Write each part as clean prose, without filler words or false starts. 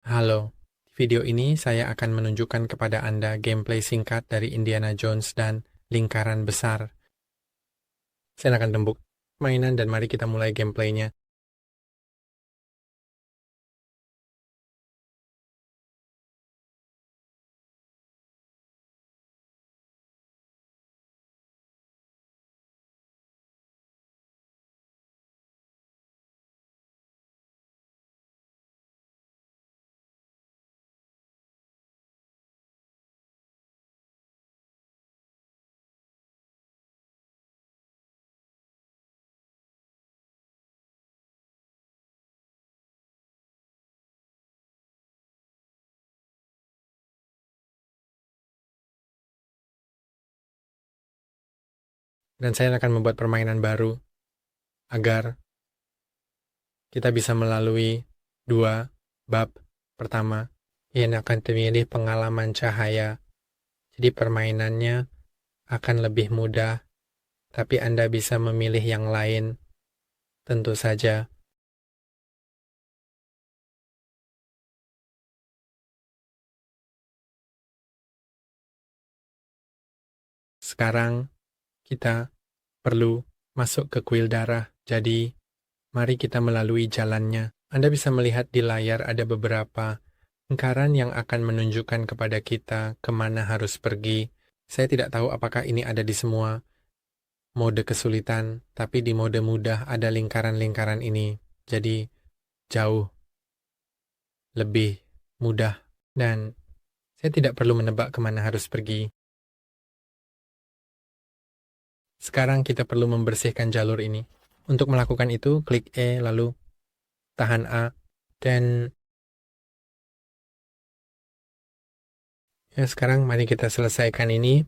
Halo, di video ini saya akan menunjukkan kepada Anda gameplay singkat dari Indiana Jones dan lingkaran besar. Saya akan tembuk mainan dan mari kita mulai gameplaynya. Dan saya akan membuat permainan baru agar kita bisa melalui dua bab. Pertama, yang akan memilih pengalaman cahaya. Jadi permainannya akan lebih mudah, tapi Anda bisa memilih yang lain. Tentu saja. Sekarang kita perlu masuk ke kuil darah. Jadi, mari kita melalui jalannya. Anda bisa melihat di layar ada beberapa lingkaran yang akan menunjukkan kepada kita kemana harus pergi. Saya tidak tahu apakah ini ada di semua mode kesulitan, tapi di mode mudah ada lingkaran-lingkaran ini. Jadi, jauh lebih mudah. Dan saya tidak perlu menebak kemana harus pergi. Sekarang kita perlu membersihkan jalur ini. Untuk melakukan itu, klik E lalu tahan A. Dan ya sekarang mari kita selesaikan ini.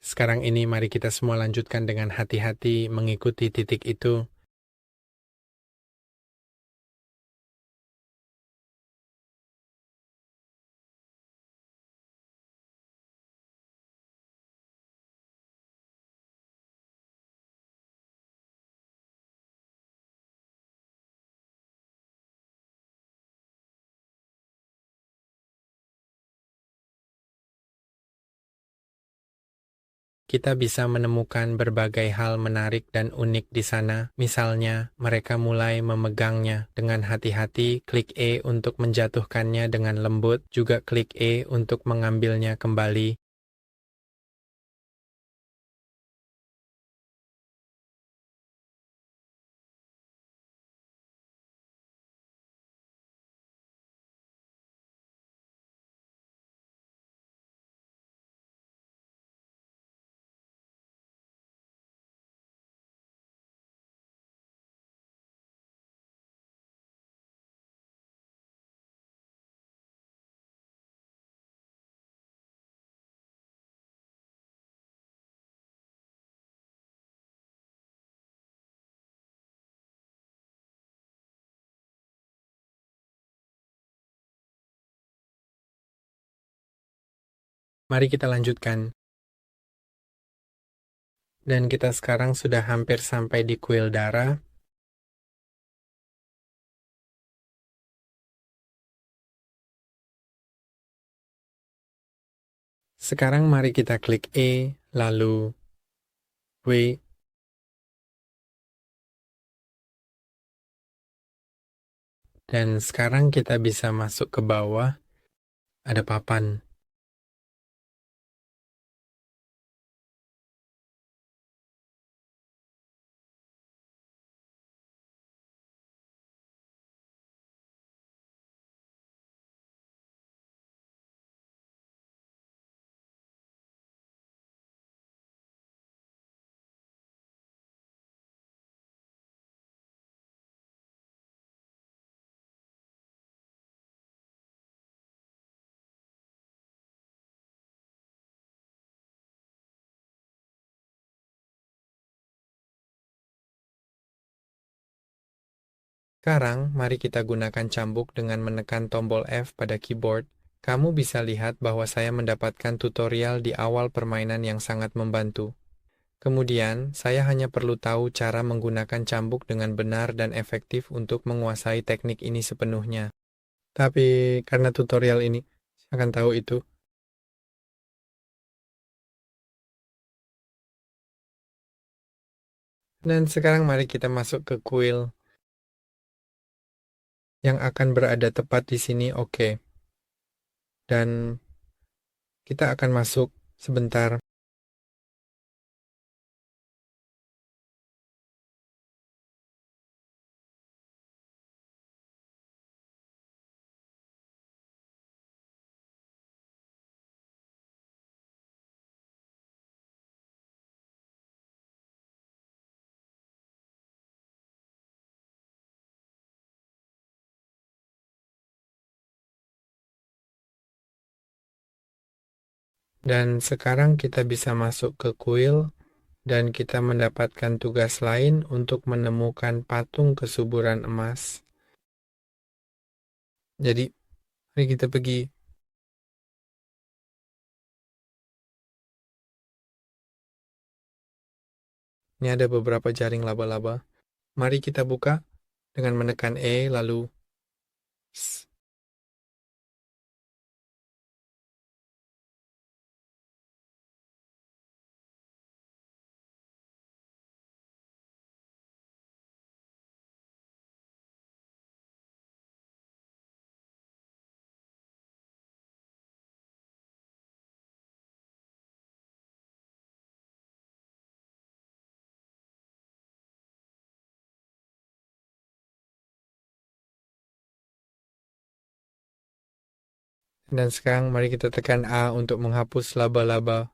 Sekarang ini mari kita semua lanjutkan dengan hati-hati mengikuti titik itu. Kita bisa menemukan berbagai hal menarik dan unik di sana. Misalnya, mereka mulai memegangnya dengan hati-hati, klik E untuk menjatuhkannya dengan lembut, juga klik E untuk mengambilnya kembali. Mari kita lanjutkan. Dan kita sekarang sudah hampir sampai di kuil darah. Sekarang mari kita klik E, lalu W. Dan sekarang kita bisa masuk ke bawah. Ada papan. Sekarang, mari kita gunakan cambuk dengan menekan tombol F pada keyboard. Kamu bisa lihat bahwa saya mendapatkan tutorial di awal permainan yang sangat membantu. Kemudian, saya hanya perlu tahu cara menggunakan cambuk dengan benar dan efektif untuk menguasai teknik ini sepenuhnya. Tapi, karena tutorial ini, saya akan tahu itu. Dan sekarang mari kita masuk ke kuil yang akan berada tepat di sini, oke. Dan kita akan masuk sebentar. Dan sekarang kita bisa masuk ke kuil dan kita mendapatkan tugas lain untuk menemukan patung kesuburan emas. Jadi, mari kita pergi. Ini ada beberapa jaring laba-laba. Mari kita buka dengan menekan E lalu S. Dan sekarang mari kita tekan A untuk menghapus laba-laba.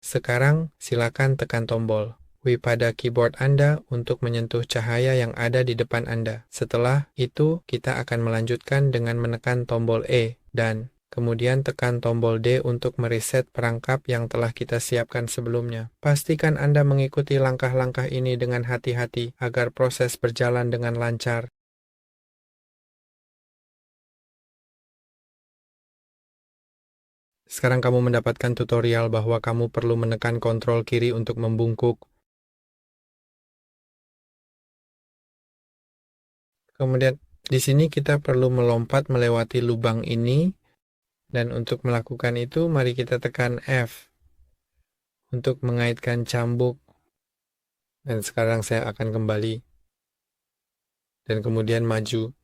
Sekarang silakan tekan tombol W pada keyboard Anda untuk menyentuh cahaya yang ada di depan Anda. Setelah itu, kita akan melanjutkan dengan menekan tombol E dan kemudian tekan tombol D untuk mereset perangkap yang telah kita siapkan sebelumnya. Pastikan Anda mengikuti langkah-langkah ini dengan hati-hati agar proses berjalan dengan lancar. Sekarang kamu mendapatkan tutorial bahwa kamu perlu menekan kontrol kiri untuk membungkuk. Kemudian di sini kita perlu melompat melewati lubang ini, dan untuk melakukan itu mari kita tekan F untuk mengaitkan cambuk. Dan sekarang saya akan kembali dan kemudian maju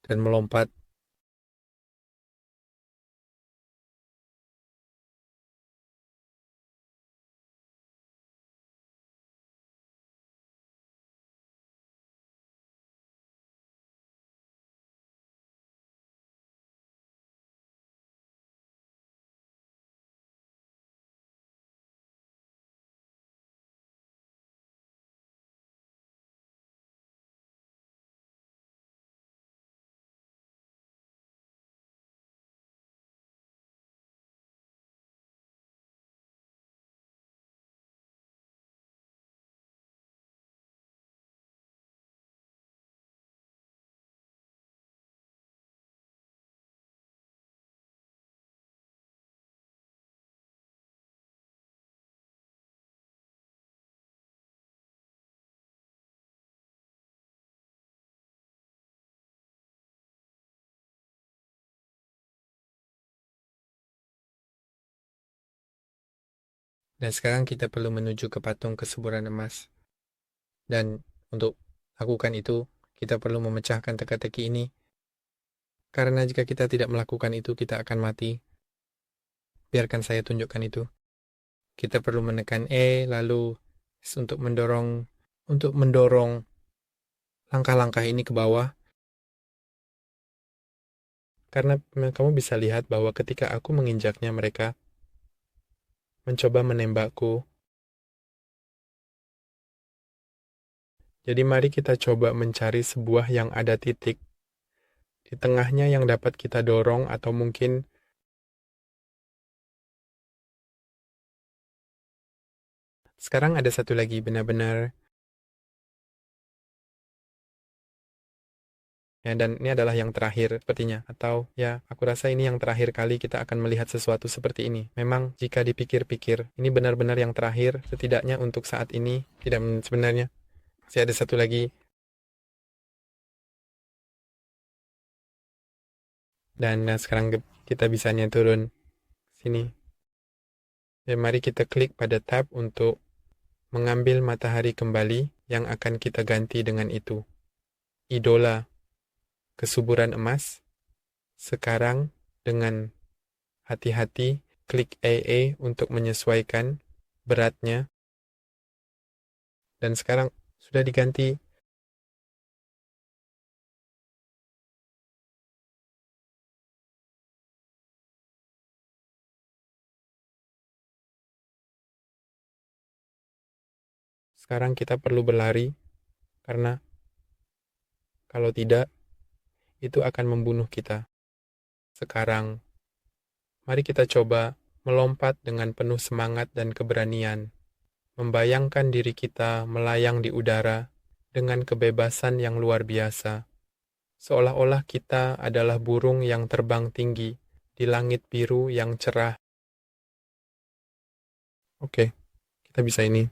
dan melompat. Dan sekarang kita perlu menuju ke patung kesuburan emas. Dan untuk lakukan itu, kita perlu memecahkan teka-teki ini. Karena jika kita tidak melakukan itu, kita akan mati. Biarkan saya tunjukkan itu. Kita perlu menekan E, lalu untuk mendorong langkah-langkah ini ke bawah. Karena kamu bisa lihat bahwa ketika aku menginjaknya, mereka mencoba menembakku. Jadi mari kita coba mencari sebuah yang ada titik di tengahnya yang dapat kita dorong, atau mungkin sekarang ada satu lagi benar-benar. Ya, dan ini adalah yang terakhir sepertinya. Atau ya, aku rasa ini yang terakhir kali kita akan melihat sesuatu seperti ini. Memang jika dipikir-pikir, ini benar-benar yang terakhir, setidaknya untuk saat ini. Tidak, sebenarnya masih ada satu lagi. Dan sekarang kita bisanya turun sini. Dan mari kita klik pada tab untuk mengambil matahari kembali yang akan kita ganti dengan itu. Idola kesuburan emas. Sekarang dengan hati-hati klik AA untuk menyesuaikan beratnya. Dan sekarang sudah diganti. Sekarang kita perlu berlari, karena kalau tidak, itu akan membunuh kita. Sekarang, mari kita coba melompat dengan penuh semangat dan keberanian, membayangkan diri kita melayang di udara dengan kebebasan yang luar biasa, seolah-olah kita adalah burung yang terbang tinggi di langit biru yang cerah. Oke, kita bisa ini.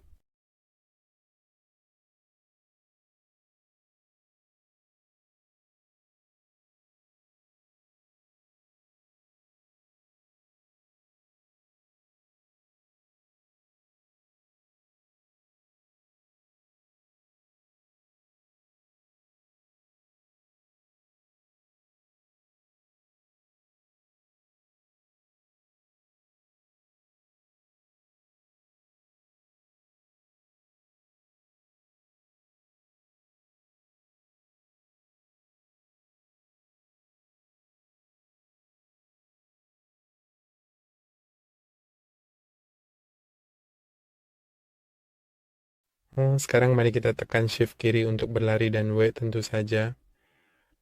Sekarang mari kita tekan shift kiri untuk berlari dan W tentu saja.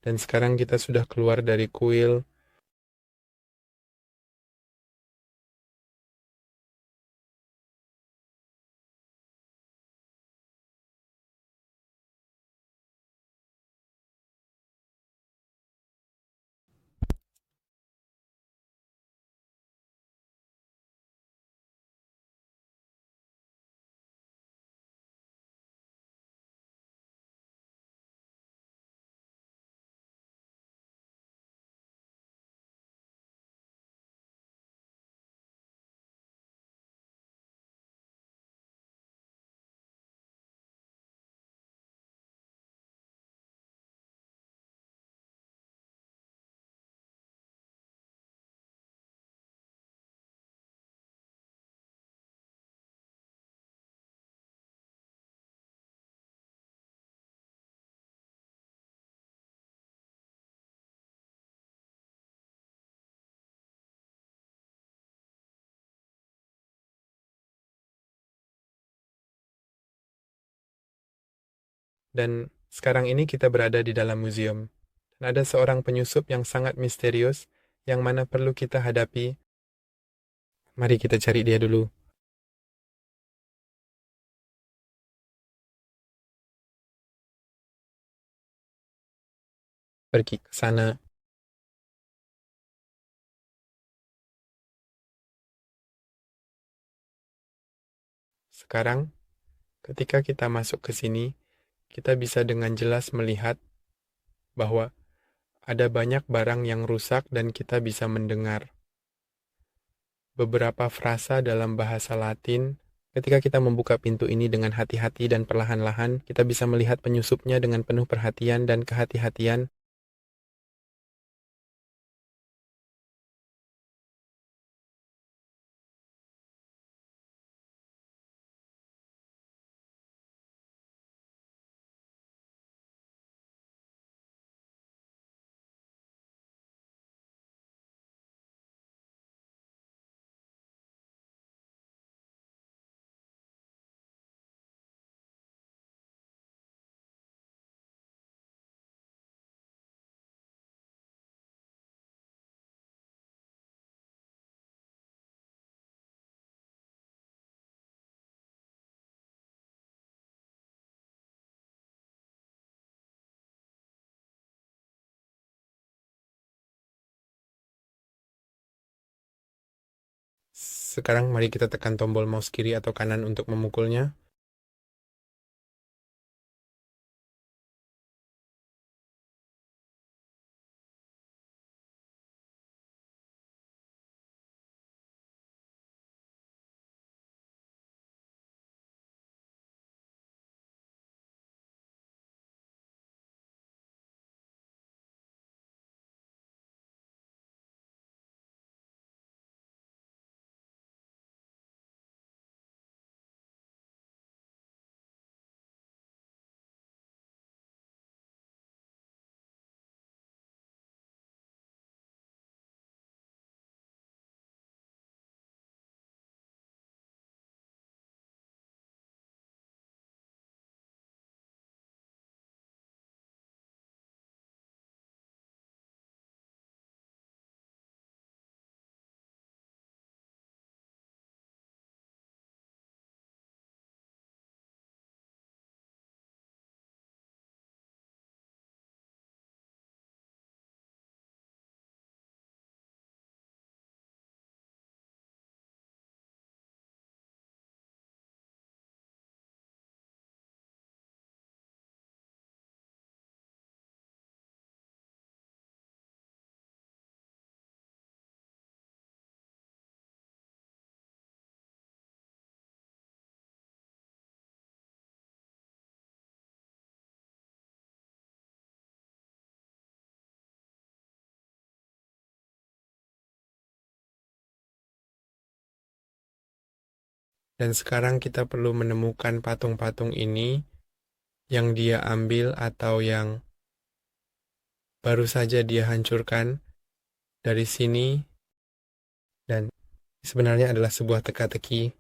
Dan sekarang kita sudah keluar dari kuil. Dan sekarang ini kita berada di dalam museum. Dan ada seorang penyusup yang sangat misterius yang mana perlu kita hadapi. Mari kita cari dia dulu. Pergi ke sana. Sekarang, ketika kita masuk ke sini, kita bisa dengan jelas melihat bahwa ada banyak barang yang rusak dan kita bisa mendengar beberapa frasa dalam bahasa Latin. Ketika kita membuka pintu ini dengan hati-hati dan perlahan-lahan, kita bisa melihat penyusupnya dengan penuh perhatian dan kehati-hatian. Sekarang mari kita tekan tombol mouse kiri atau kanan untuk memukulnya. Dan sekarang kita perlu menemukan patung-patung ini yang dia ambil atau yang baru saja dia hancurkan dari sini, dan sebenarnya adalah sebuah teka-teki.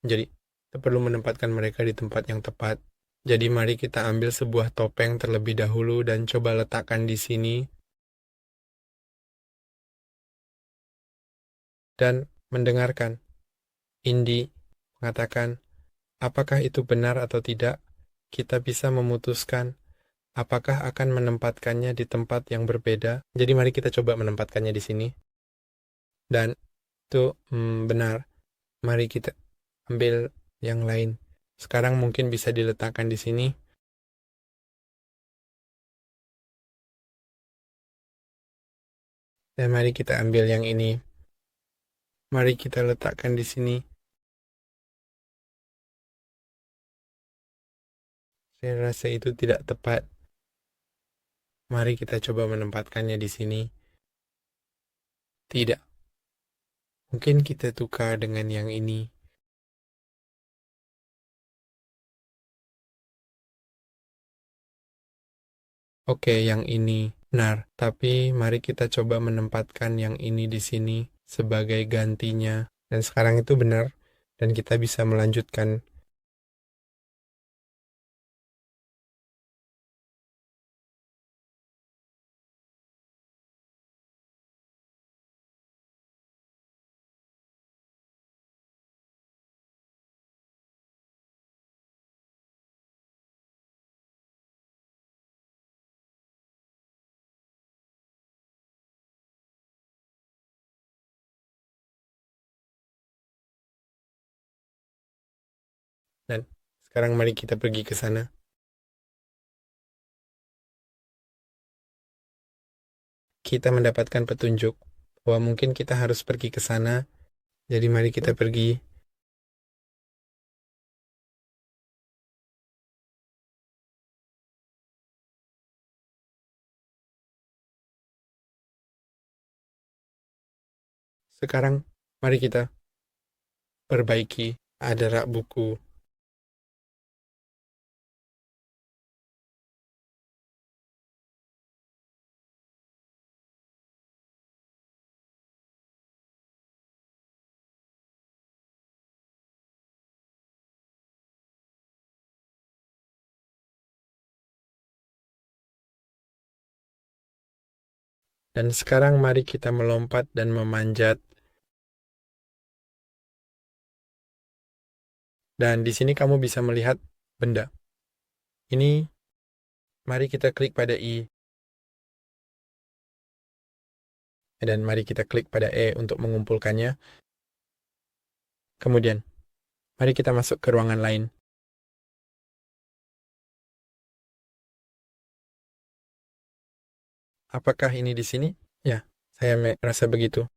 Jadi, kita perlu menempatkan mereka di tempat yang tepat. Jadi mari kita ambil sebuah topeng terlebih dahulu dan coba letakkan di sini. Dan mendengarkan. Indi mengatakan, apakah itu benar atau tidak? Kita bisa memutuskan apakah akan menempatkannya di tempat yang berbeda. Jadi mari kita coba menempatkannya di sini. Dan itu benar. Mari kita ambil yang lain. Sekarang mungkin bisa diletakkan di sini. Dan mari kita ambil yang ini. Mari kita letakkan di sini. Saya rasa itu tidak tepat. Mari kita coba menempatkannya di sini. Tidak. Mungkin kita tukar dengan yang ini. Oke, yang ini benar. Tapi mari kita coba menempatkan yang ini di sini sebagai gantinya. Dan sekarang itu benar. Dan kita bisa melanjutkan. Dan sekarang mari kita pergi ke sana. Kita mendapatkan petunjuk bahwa mungkin kita harus pergi ke sana. Jadi mari kita pergi. Sekarang mari kita perbaiki. Ada rak buku. Dan sekarang mari kita melompat dan memanjat. Dan di sini kamu bisa melihat benda. Ini, mari kita klik pada I. Dan mari kita klik pada E untuk mengumpulkannya. Kemudian, mari kita masuk ke ruangan lain. Apakah ini di sini? Ya, saya merasa begitu.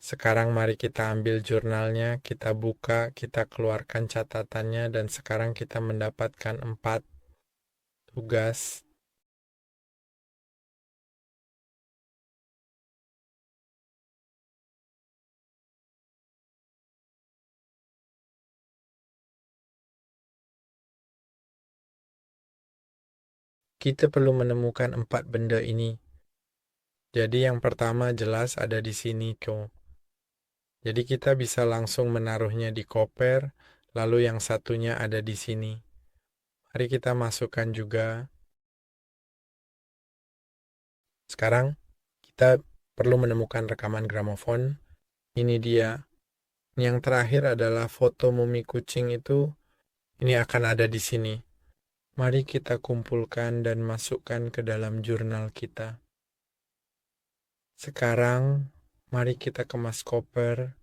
Sekarang mari kita ambil jurnalnya, kita buka, kita keluarkan catatannya, dan sekarang kita mendapatkan 4 tugas. Kita perlu menemukan 4 benda ini. Jadi yang pertama jelas ada di sini, kok. Jadi kita bisa langsung menaruhnya di koper, lalu yang satunya ada di sini. Mari kita masukkan juga. Sekarang kita perlu menemukan rekaman gramofon. Ini dia. Yang terakhir adalah foto mumi kucing itu. Ini akan ada di sini. Mari kita kumpulkan dan masukkan ke dalam jurnal kita. Sekarang, mari kita kemas koper.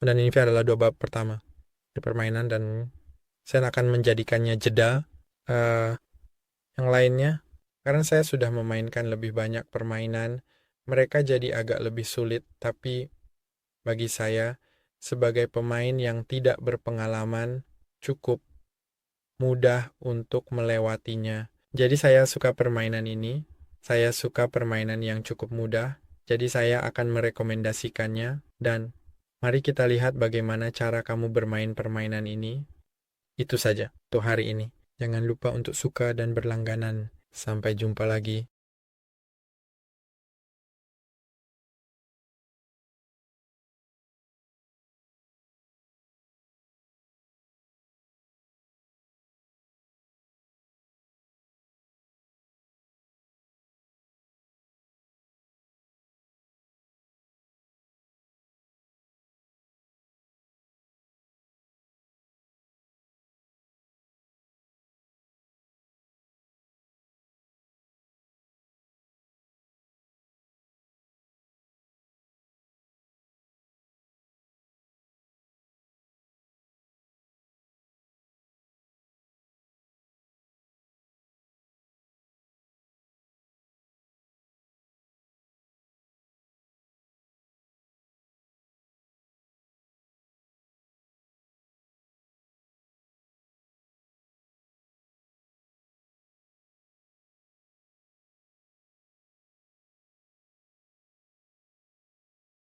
Dan ini adalah 2 bab pertama di permainan, dan saya akan menjadikannya jeda. Yang lainnya, karena saya sudah memainkan lebih banyak permainan, mereka jadi agak lebih sulit, tapi bagi saya, sebagai pemain yang tidak berpengalaman, cukup mudah untuk melewatinya. Jadi saya suka permainan ini, saya suka permainan yang cukup mudah, jadi saya akan merekomendasikannya, dan mari kita lihat bagaimana cara kamu bermain permainan ini. Itu saja untuk hari ini. Jangan lupa untuk suka dan berlangganan. Sampai jumpa lagi.